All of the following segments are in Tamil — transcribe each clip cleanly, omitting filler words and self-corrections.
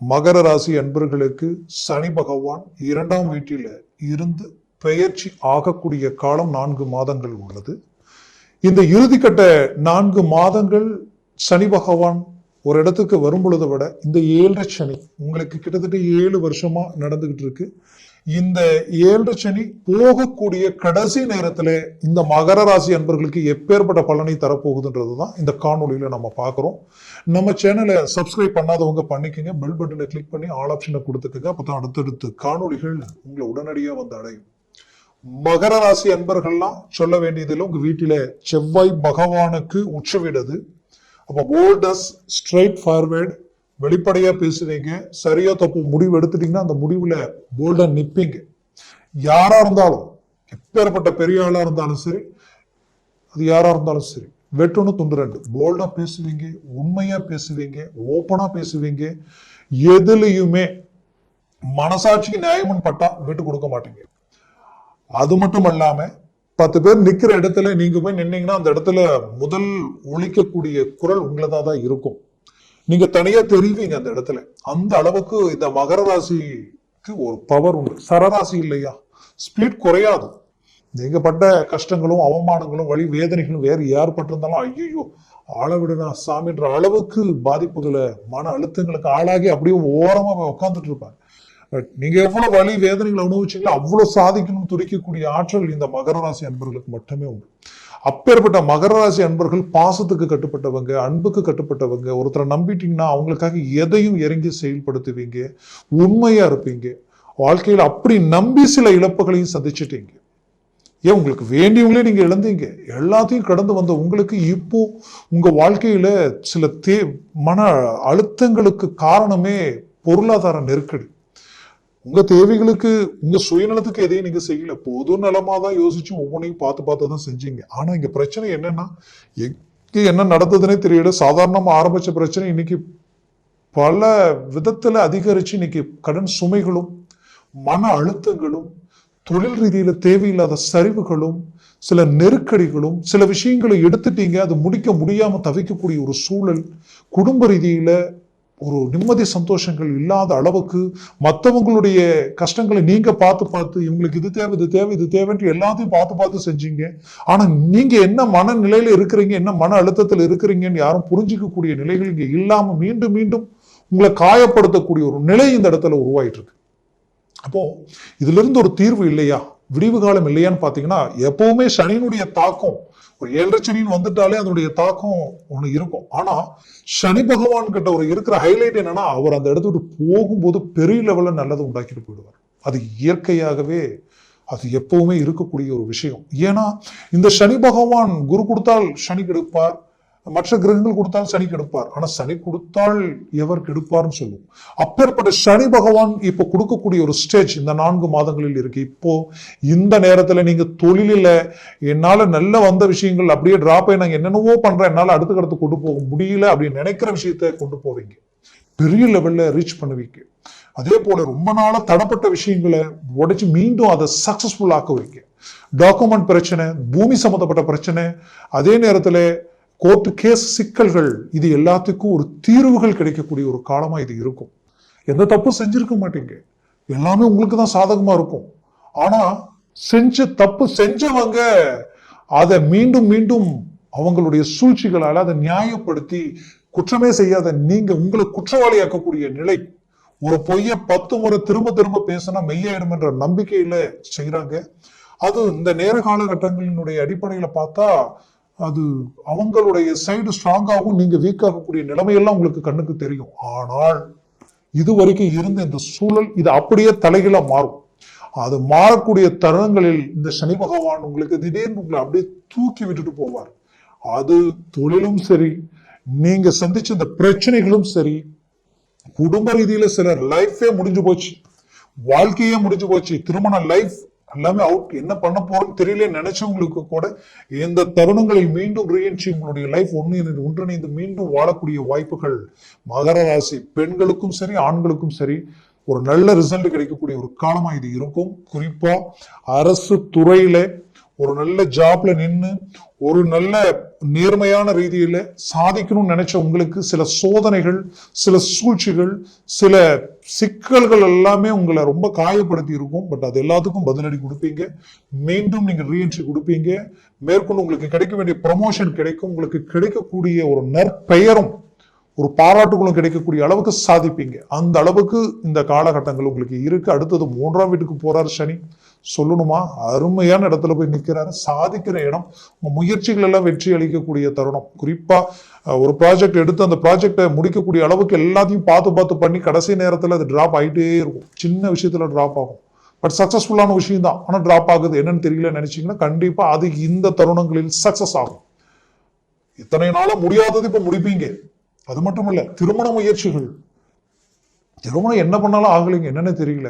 மகர ராசி அன்பர்களுக்கு சனி பகவான் 2ஆம் வீட்டில் இருந்து பெயர்ச்சி ஆகக்கூடிய காலம் 4 மாதங்கள் உள்ளது. இந்த இறுதிக்கட்ட 4 மாதங்கள் சனி பகவான் ஒரு இடத்துக்கு வரும் பொழுதை விட இந்த 7 சனி உங்களுக்கு கிட்டத்தட்ட 7 வருஷமா நடந்துகிட்டு இருக்கு. இந்த 7 சனி போகக்கூடிய கடைசி நேரத்துல இந்த மகர ராசி அன்பர்களுக்கு எப்பேற்பட்ட பலனை தரப்போகுதுன்றதுதான் இந்த காணொலியில நம்ம பார்க்கிறோம். நம்ம சேனலை சப்ஸ்கிரைப் பண்ணாதவங்க பண்ணிக்கங்க, பெல் பட்டனை கிளிக் பண்ணி ஆல் ஆப்ஷனை கொடுத்துக்கங்க. அப்பதான் அடுத்தடுத்து காணொலிகள் உங்களை உடனடியா வந்து அடையும். மகர ராசி அன்பர்கள்லாம் சொல்ல வேண்டியதில்லை, உங்க வீட்டில செவ்வாய் பகவானுக்கு உச்சவிடுது. அப்போ போல்டஸ், ஸ்ட்ரைட் ஃபார்வர்ட், வெளிப்படையா பேசுவீங்க. சரியா தப்பு முடிவு எடுத்துட்டீங்கன்னா அந்த முடிவுல போல்டா நிப்பீங்க. யாரா இருந்தாலும், எப்பேற்பட்ட பெரிய ஆளா இருந்தாலும் சரி, அது யாரா இருந்தாலும் சரி, வெட்டொன்னு துண்டு ரெண்டு, போல்டா பேசுவீங்க, உண்மையா பேசுவீங்க, ஓப்பனா பேசுவீங்க. எதுலையுமே மனசாட்சிக்கு நியாயம்னு பட்டா விட்டு கொடுக்க மாட்டீங்க. அது மட்டும் இல்லாம 10 பேர் நிக்கிற இடத்துல நீங்க போய் நின்னீங்கன்னா அந்த இடத்துல முதல் ஒலிக்கக்கூடிய குரல் உங்களதான் தான் இருக்கும். நீங்க தனியா தெரிவிங்க அந்த இடத்துல. அந்த அளவுக்கு இந்த மகர ராசிக்கு ஒரு பவர் உண்டு. சரராசி இல்லையா, ஸ்பீட் குறையாது. நீங்க பட்ட கஷ்டங்களும் அவமானங்களும் வழி வேதனைகளும் வேறு யார் பட்டிருந்தாலும் ஐயோ ஆளவிடுனா சாமின்ற அளவுக்கு பாதிப்புகளை மன அழுத்தங்களுக்கு ஆளாகி அப்படியே ஓரமா உட்கார்ந்துட்டு இருப்பாங்க. நீங்க எவ்வளவு வலி வேதனைகளை அனுபவிச்சீங்களோ அவ்வளவு சாதிக்கணும்னு துடிக்கக்கூடிய ஆற்றல் இந்த மகர ராசி அன்பர்களுக்கு மட்டுமே உண்டு. அப்பேற்பட்ட மகர ராசி அன்பர்கள் பாசத்துக்கு கட்டுப்பட்டவங்க, அன்புக்கு கட்டுப்பட்டவங்க. ஒருத்தரை நம்பிட்டீங்கன்னா அவங்களுக்காக எதையும் இறங்கி செயல்படுத்துவீங்க, உண்மையா இருப்பீங்க. வாழ்க்கையில அப்படி நம்பி சில இழப்புகளையும் சந்திச்சிட்டீங்க. ஏன் உங்களுக்கு வேண்டியவங்களே நீங்க இழந்தீங்க. எல்லாத்தையும் கடந்து வந்த உங்களுக்கு இப்போ உங்க வாழ்க்கையில சில மன அழுத்தங்களுக்கு காரணமே பொருளாதார நெருக்கடி. உங்க தேவைகளுக்கு, உங்க சுயநலத்துக்கு எதையும் நீங்க செய்யல, பொது நலமா தான் யோசிச்சு ஒவ்வொன்றையும் பார்த்து தான் செஞ்சீங்க. ஆனா இங்க பிரச்சனை என்னன்னா, எங்க என்ன நடந்ததுன்னே தெரியல. சாதாரணமா ஆரம்பிச்ச பிரச்சனை இன்னைக்கு பல விதத்துல அதிகரிச்சு இன்னைக்கு கடன் சுமைகளும், மன அழுத்தங்களும், தொழில் ரீதியில தேவையில்லாத சரிவுகளும், சில நெருக்கடிகளும், சில விஷயங்களை எடுத்துட்டீங்க, அது முடிக்க முடியாம தவிக்கக்கூடிய ஒரு சூழல், குடும்ப ரீதியில ஒரு நிம்மதி சந்தோஷங்கள் இல்லாத அளவுக்கு மற்றவங்களுடைய கஷ்டங்களை நீங்க பார்த்து இவங்களுக்கு இது தேவை இது தேவை இது தேவைன்ட்டு எல்லாத்தையும் பார்த்து செஞ்சீங்க. ஆனா நீங்க என்ன மனநிலையில இருக்கிறீங்க, என்ன மன அழுத்தத்தில் இருக்கிறீங்கன்னு யாரும் புரிஞ்சிக்கக்கூடிய நிலைகள் இங்க இல்லாம மீண்டும் உங்களை காயப்படுத்தக்கூடிய ஒரு நிலை இந்த இடத்துல உருவாயிட்டு இருக்கு. அப்போ இதுல இருந்து ஒரு தீர்வு இல்லையா, விடிவு காலம் இல்லையான்னு பாத்தீங்கன்னா, எப்பவுமே சனியினுடைய தாக்கம் ஒரு 7 சனின்னு வந்துட்டாலே அதனுடைய தாக்கம் ஒண்ணு இருக்கும். ஆனா சனி பகவான் கிட்ட ஒரு இருக்கிற ஹைலைட் என்னன்னா, அவர் அந்த இடத்துக்கு போகும்போது பெரிய லெவல்ல நல்லதை உண்டாக்கிட்டு போயிடுவார். அது இயற்கையாகவே அது எப்பவுமே இருக்கக்கூடிய ஒரு விஷயம். ஏன்னா இந்த சனி பகவான் குரு கொடுத்தால் சனி கெடுப்பார், மற்ற கிரகங்கள் கொடுத்தால் சனி கெடுப்பார். ஆனா சனி கொடுத்தால் எவர் கெடுப்பார்னு சொல்லுவோம். அப்பேற்பட்ட சனி பகவான் இப்ப கொடுக்கக்கூடிய ஒரு ஸ்டேஜ் இந்த 4 மாதங்களில் இருக்கு. இப்போ இந்த நேரத்துல நீங்க தொழிலில என்னால நல்ல வந்த விஷயங்கள் அப்படியே டிராப் ஆகி நாங்க என்னென்னவோ பண்றேன், என்னால அடுத்து கொண்டு போக முடியல அப்படின்னு நினைக்கிற விஷயத்த கொண்டு போவீங்க, பெரிய லெவல்ல ரீச் பண்ணுவீங்க. அதே போல ரொம்ப நாளா தடப்பட்ட விஷயங்களை உடைச்சு மீண்டும் அதை சக்சஸ்ஃபுல் ஆக்குவீங்க. டாக்குமெண்ட் பிரச்சனை, பூமி சம்பந்தப்பட்ட பிரச்சனை, அதே நேரத்துல கோர்ட்டு கேஸ் சிக்கல்கள், இது எல்லாத்துக்கும் ஒரு தீர்வுகள் கிடைக்கக்கூடிய ஒரு காலமா இது இருக்கும். எந்த தப்பு செஞ்சிருக்க மாட்டீங்க, எல்லாமே உங்களுக்கு தான் சாதகமா இருக்கும். ஆனா தப்பு செஞ்சவங்க அதை மீண்டும் அவங்களுடைய சூழ்ச்சிகளால அதை நியாயப்படுத்தி குற்றமே செய்யாத நீங்க உங்களை குற்றவாளியாக்கக்கூடிய நிலை. ஒரு பொய்ய 10 முறை திரும்ப பேசினா மெய்யாயிடும் என்ற நம்பிக்கையில செய்யறாங்க. அது இந்த நேர காலகட்டங்களினுடைய அடிப்படையில பார்த்தா அது அவங்களுடைய சைடு ஸ்ட்ராங்காகவும் நீங்க வீக் ஆகக்கூடிய நிலைமையெல்லாம் உங்களுக்கு கண்ணுக்கு தெரியும். ஆனால் இதுவரைக்கும் இருந்த இந்த சூழல் இது அப்படியே தலைகீழா மாறும். அது மாறக்கூடிய தருணங்களில் இந்த சனி பகவான் உங்களுக்கு திடீர்னு உங்களை அப்படியே தூக்கி விட்டுட்டு போவார். அது தொழிலும் சரி, நீங்க சந்திச்ச இந்த பிரச்சனைகளும் சரி, குடும்ப ரீதியில சிலர் லைஃபே முடிஞ்சு போச்சு, வாழ்க்கையே முடிஞ்சு போச்சு, திருமண லைஃப் எல்லாமே அவுட், என்ன பண்ண போறோம்னு தெரியல நினைச்சவங்களுக்கு கூட இந்த தருணங்களில் மீண்டும் ரீஎன்ட்ரி உங்களுடைய லைஃப் ஒன்றிணைந்து மீண்டும் வாழக்கூடிய வாய்ப்புகள் மகர ராசி பெண்களுக்கும் சரி ஆண்களுக்கும் சரி ஒரு நல்ல ரிசல்ட் கிடைக்கக்கூடிய ஒரு காலமா இது இருக்கும். குறிப்பா அரசு துறையில ஒரு நல்ல ஜாப்ல நின்று ஒரு நல்ல நேர்மையான ரீதியில சாதிக்கணும்னு நினைச்ச உங்களுக்கு சில சோதனைகள், சில சூழ்ச்சிகள், சில சிக்கல்கள் எல்லாமே உங்களை ரொம்ப காயப்படுத்தி இருக்கும். பட் அது எல்லாத்துக்கும் பதிலடி கொடுப்பீங்க. மீண்டும் நீங்க ரீஎன்ட்ரி கொடுப்பீங்க. மேற்கொண்டு உங்களுக்கு கிடைக்க வேண்டிய ப்ரமோஷன் கிடைக்கும். உங்களுக்கு கிடைக்கக்கூடிய ஒரு நற்பெயரும் ஒரு பாராட்டுகளும் கிடைக்கக்கூடிய அளவுக்கு சாதிப்பீங்க. அந்த அளவுக்கு இந்த காலகட்டங்கள் உங்களுக்கு இருக்கு. அடுத்தது 3ஆம் வீட்டுக்கு போறாரு சனி. சொல்லணுமா, அருமையான இடத்துல போய் நிற்கிறாரு. சாதிக்கிற இடம், உங்க முயற்சிகள் எல்லாம் வெற்றி அளிக்கக்கூடிய தருணம். குறிப்பா ஒரு ப்ராஜெக்ட் எடுத்து அந்த ப்ராஜெக்டை முடிக்கக்கூடிய அளவுக்கு எல்லாத்தையும் பார்த்து பண்ணி கடைசி நேரத்தில் அது டிராப் ஆகிட்டே இருக்கும். சின்ன விஷயத்துல டிராப் ஆகும், பட் சக்சஸ்ஃபுல்லான விஷயம் தான். ஆனால் டிராப் ஆகுது என்னன்னு தெரியல நினைச்சீங்கன்னா கண்டிப்பா அது இந்த தருணங்களில் சக்சஸ் ஆகும். இத்தனை நாளா முடியாதது இப்ப முடிப்பீங்க. அது மட்டும் இல்ல, திருமண முயற்சிகள், திருமணம் என்ன பண்ணாலும் ஆகலைங்க, என்னன்னு தெரியல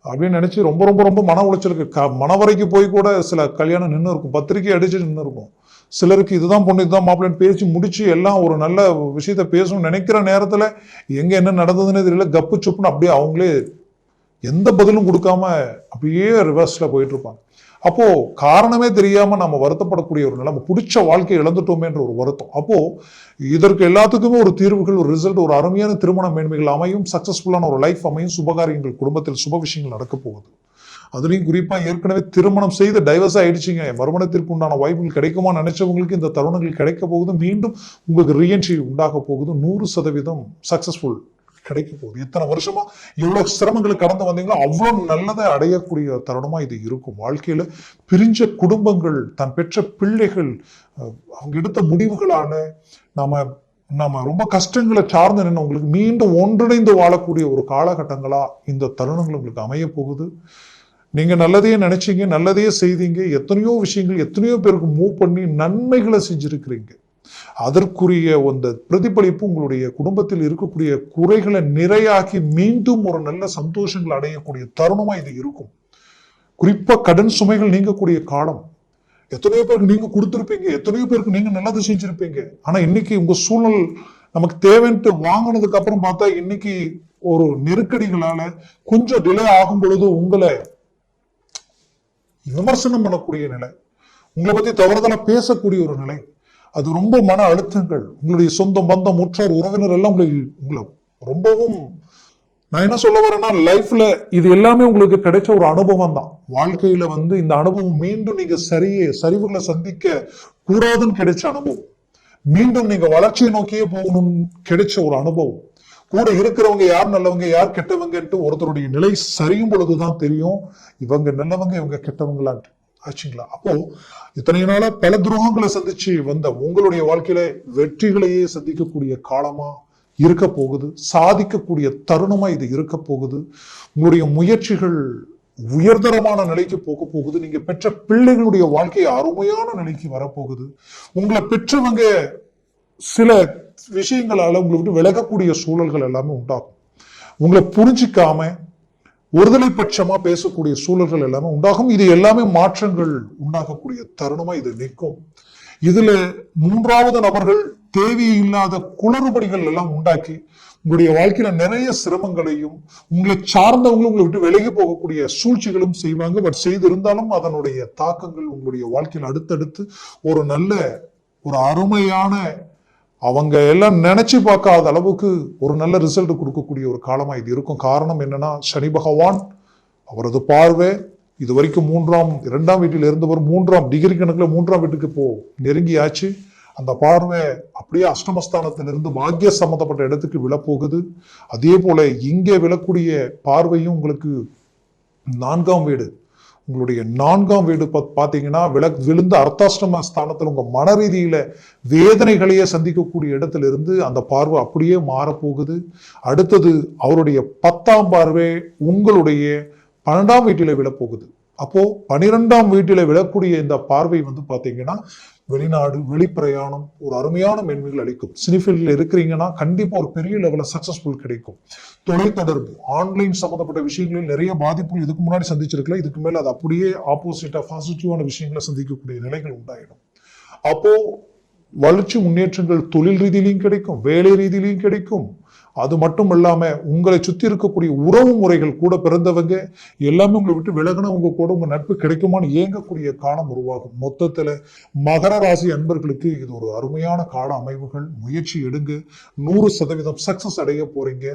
அப்படின்னு நினைச்சு ரொம்ப ரொம்ப ரொம்ப மன உளைச்சலுக்கு மனவரைக்கு போய் கூட சில கல்யாணம் நின்று இருக்கும், பத்திரிகை அடிச்சு நின்று இருக்கும். சிலருக்கு இதுதான் பொண்ணு இதுதான் மாப்பிள்ளைன்னு பேசி முடிச்சு எல்லாம் ஒரு நல்ல விஷயத்த பேசணும்னு நினைக்கிற நேரத்துல எங்க என்ன நடந்ததுன்னு தெரியல, கப்பு சுப்புன்னு அப்படியே அவங்களே எந்த பதிலும் கொடுக்காம அப்படியே ரிவர்ஸ்ல போயிட்டு இருப்பாங்க. அப்போ காரணமே தெரியாம நம்ம வருத்தப்படக்கூடிய ஒரு நிலைமை, பிடிச்ச வாழ்க்கையை இழந்துட்டோமேன்ற ஒரு வருத்தம். அப்போ இதற்கு எல்லாத்துக்குமே ஒரு தீர்வுகள், ஒரு ரிசல்ட், ஒரு அருமையான திருமண மேன்மைகள் அமையும், சக்சஸ்ஃபுல்லான ஒரு லைஃப் அமையும், சுபகாரியங்கள் குடும்பத்தில் சுப விஷயங்கள் நடக்க போகுது. அதுலயும் குறிப்பா ஏற்கனவே திருமணம் செய்து டைவர்ஸ் ஆயிடுச்சுங்க, மறுமணத்திற்கு உண்டான வாய்ப்புகள் கிடைக்குமா நினைச்சவங்களுக்கு இந்த தருணங்கள் கிடைக்க போகுது. மீண்டும் உங்களுக்கு ரீஎன்ட்ரி உண்டாக போகுது. 100% சக்சஸ்ஃபுல் கிடைக்க போகுது. இத்தனை வருஷமா எவ்வளவு சிரமங்களை கடந்து வந்தீங்களோ அவ்வளவு நல்லதை அடையக்கூடிய தருணமா இது இருக்கும். வாழ்க்கையில பிரிஞ்ச குடும்பங்கள், தான் பெற்ற பிள்ளைகள், அவங்க எடுத்த முடிவுகளால நாம ரொம்ப கஷ்டங்களை சார்ந்து நின்று உங்களுக்கு மீண்டும் ஒன்றிணைந்து வாழக்கூடிய ஒரு காலகட்டங்களா இந்த தருணங்கள் உங்களுக்கு அமைய போகுது. நீங்க நல்லதையே நினைச்சீங்க, நல்லதையே செய்தீங்க, எத்தனையோ விஷயங்கள் எத்தனையோ பேருக்கு மூவ் பண்ணி நன்மைகளை செஞ்சிருக்கிறீங்க. அதற்குரிய அந்த பிரதிபலிப்பு உங்களுடைய குடும்பத்தில் இருக்கக்கூடிய குறைகளை நிறையாக்கி மீண்டும் ஒரு நல்ல சந்தோஷங்கள் அடையக்கூடிய தருணமா இது இருக்கும். குறிப்பா கடன் சுமைகள் நீங்கக்கூடிய காலம். எத்தனையோ பேருக்கு நீங்க கொடுத்திருப்பீங்க, எத்தனையோ பேருக்கு நீங்க நல்லது செஞ்சிருப்பீங்க. ஆனா இன்னைக்கு உங்க சூழல் நமக்கு தேவைன்ட்டு வாங்கினதுக்கு அப்புறம் பார்த்தா இன்னைக்கு ஒரு நெருக்கடிகளால கொஞ்சம் டிலே ஆகும் பொழுது உங்களை விமர்சனம் பண்ணக்கூடிய நிலை, உங்களை பத்தி தவறுதலா பேசக்கூடிய ஒரு நிலை, அது ரொம்ப மன அழுத்தங்கள். உங்களுடைய சொந்த பந்தம், உற்றார் உறவினர் எல்லாம் உங்களை ரொம்பவும், நான் என்ன சொல்ல வரேன்னா, லைஃப்ல இது எல்லாமே உங்களுக்கு கிடைச்ச ஒரு அனுபவம் தான். வாழ்க்கையில இந்த அனுபவம் மீண்டும் நீங்க சரிவுகளை சந்திக்க கூடாதுன்னு கிடைச்ச அனுபவம், மீண்டும் நீங்க வளர்ச்சியை நோக்கியே போகணும் கிடைச்ச ஒரு அனுபவம். கூட இருக்கிறவங்க யார் நல்லவங்க யார் கெட்டவங்கன்ட்டு ஒருத்தருடைய நிலை சரியும் பொழுதுதான் தெரியும் இவங்க நல்லவங்க இவங்க கெட்டவங்களான்ட்டு. ஆச்சுங்களா? அப்போ இத்தனை நாளா பல துரோகங்களை சந்திச்சு வந்த உங்களுடைய வாழ்க்கையில வெற்றிகளையே சந்திக்கக்கூடிய காலமா இருக்க போகுது. சாதிக்கக்கூடிய தருணமா இது இருக்க போகுது. உங்களுடைய முயற்சிகள் உயர்தரமான நிலைக்கு போக போகுது. நீங்க பெற்ற பிள்ளைகளுடைய வாழ்க்கை அருமையான நிலைக்கு வரப்போகுது. உங்களை பெற்றவங்க சில விஷயங்களால உங்களை விட்டு விலகக்கூடிய சூழல்கள் எல்லாமே உண்டாகும். உங்களை புரிஞ்சிக்காம ஒருதலை பட்சமா பேசக்கூடிய சூழல்கள் எல்லாமே உண்டாகும். இது எல்லாமே மாற்றங்கள் உண்டாகக்கூடிய தருணமா இது நிற்கும். இதுல 3வது நபர்கள் தேவையில்லாத குளறுபடிகள் எல்லாம் உண்டாக்கி உங்களுடைய வாழ்க்கையில நிறைய சிரமங்களையும் உங்களை சார்ந்தவங்களும் உங்களை விட்டு விலகி போகக்கூடிய சூழ்ச்சிகளும் செய்வாங்க. பட் செய்திருந்தாலும் அதனுடைய தாக்கங்கள் உங்களுடைய வாழ்க்கையில் அடுத்தடுத்து ஒரு நல்ல ஒரு அருமையான, அவங்க எல்லாம் நினைச்சு பார்க்காத அளவுக்கு ஒரு நல்ல ரிசல்ட் கொடுக்கக்கூடிய ஒரு காலமா இது இருக்கும். காரணம் என்னன்னா, சனி பகவான் அவரது பார்வை இது வரைக்கும் 2ஆம் வீட்டில் இருந்தவர் 3ஆம் டிகிரி கணக்குல 3ஆம் வீட்டுக்கு இப்போ நெருங்கியாச்சு. அந்த பார்வை அப்படியே அஷ்டமஸ்தானத்திலிருந்து பாக்கிய சம்பந்தப்பட்ட இடத்துக்கு விழப்போகுது. அதே போல இங்கே விழக்கூடிய பார்வையும் உங்களுக்கு 4ஆம் வீடு, உங்களுடைய 4ஆம் வீடு பாத்தீங்கன்னா விழுந்த அர்த்தாஷ்டம ஸ்தானத்தில் உங்க மன ரீதியில வேதனைகளையே சந்திக்கக்கூடிய இடத்துல இருந்து அந்த பார்வை அப்படியே மாறப்போகுது. அடுத்தது அவருடைய 10ஆம் பார்வை உங்களுடைய 12ஆம் வீட்டில விழப்போகுது. அப்போ 12ஆம் வீட்டில விழக்கூடிய இந்த பார்வை பாத்தீங்கன்னா வெளிநாடு, வெளிப்பிரயாணம், ஒரு அருமையான மேன்மைகள் அளிக்கும். சினிஃபீல்ட்ல இருக்கிறீங்கன்னா கண்டிப்பா ஒரு பெரிய லெவல்ல சக்சஸ்ஃபுல் கிடைக்கும். தொலைத்தொடர்பு, ஆன்லைன் சம்பந்தப்பட்ட விஷயங்களில் நிறைய பாதிப்புகள் இதுக்கு முன்னாடி சந்திச்சிருக்கலாம். இதுக்கு மேல அது அப்படியே ஆப்போசிட்டா பாசிட்டிவான விஷயங்களை சந்திக்கக்கூடிய நிலைகள் உண்டாயிடும். அப்போ வளர்ச்சி முன்னேற்றங்கள் தொழில் ரீதியிலையும் கிடைக்கும், வேலை ரீதியிலையும் கிடைக்கும். அது மட்டும் இல்லாம உங்களை சுத்தி இருக்கக்கூடிய உறவு முறைகள் கூட பிறந்தவங்க எல்லாமே உங்களை விட்டு விலகினவங்க கூட உங்க நட்பு கிடைக்குமான்னு ஏங்கக்கூடிய காலம் உருவாகும். மொத்தத்துல மகர ராசி அன்பர்களுக்கு இது ஒரு அருமையான கால அமைவுகள். முயற்சி எடுங்க, 100% சக்சஸ் அடைய போறீங்க.